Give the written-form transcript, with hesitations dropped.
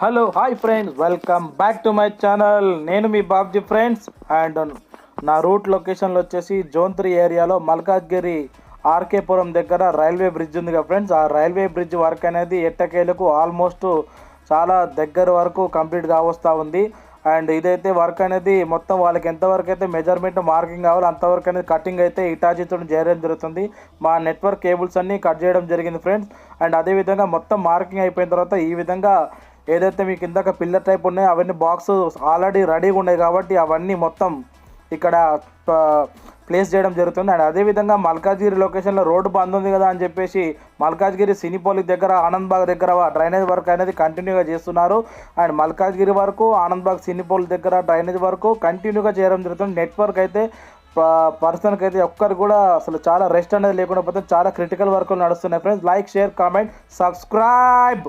Hello hi friends, welcome back to my channel. నేను మీ Babji friends. And నా route లొకేషన్లో వచ్చేసి జోన్ 3 ఏరియాలో మల్కాజ్గిరి ఆర్కేపురం దగ్గర రైల్వే బ్రిడ్జ్ ఉంది కదా ఫ్రెండ్స్. ఆ రైల్వే బ్రిడ్జ్ వర్క్ అనేది ఎట్టకేలకు ఆల్మోస్ట్ చాలా దగ్గర వరకు కంప్లీట్ కావస్తూ ఉంది. అండ్ ఇదైతే వర్క్ అనేది మొత్తం వాళ్ళకి ఎంతవరకు అయితే మెజర్మెంట్ మార్కింగ్ కావాలో అంతవరకు అనేది కటింగ్ అయితే ఇటాచీతో చేయడం జరుగుతుంది. మా నెట్వర్క్ కేబుల్స్ అన్నీ కట్ చేయడం జరిగింది ఫ్రెండ్స్. అండ్ అదేవిధంగా మొత్తం మార్కింగ్ అయిపోయిన తర్వాత ఈ విధంగా ఏదైతే మీకు ఇందాక పిల్లర్ టైప్ ఉన్నాయో అవన్నీ బాక్స్ ఆల్రెడీ రెడీగా ఉన్నాయి కాబట్టి అవన్నీ మొత్తం ఇక్కడ ప్లేస్ చేయడం జరుగుతుంది. అండ్ అదేవిధంగా మల్కాజ్గిరి లొకేషన్లో రోడ్డు బంద్ ఉంది కదా అని చెప్పేసి మల్కాజ్గిరి సినీపోలి దగ్గర ఆనంద్బాగ్ దగ్గర డ్రైనేజ్ వర్క్ అనేది కంటిన్యూగా చేస్తున్నారు. అండ్ మల్కాజ్గిరి వరకు ఆనంద్బాగ్ సినీపోలి దగ్గర డ్రైనేజ్ వరకు కంటిన్యూగా చేయడం జరుగుతుంది. నెట్వర్క్ అయితే పర్సన్కి అయితే ఒక్కరు కూడా అసలు చాలా రెస్ట్ అనేది లేకుండా పోతే చాలా క్రిటికల్ వర్క్లు నడుస్తున్నాయి friends. Like, share, comment, subscribe.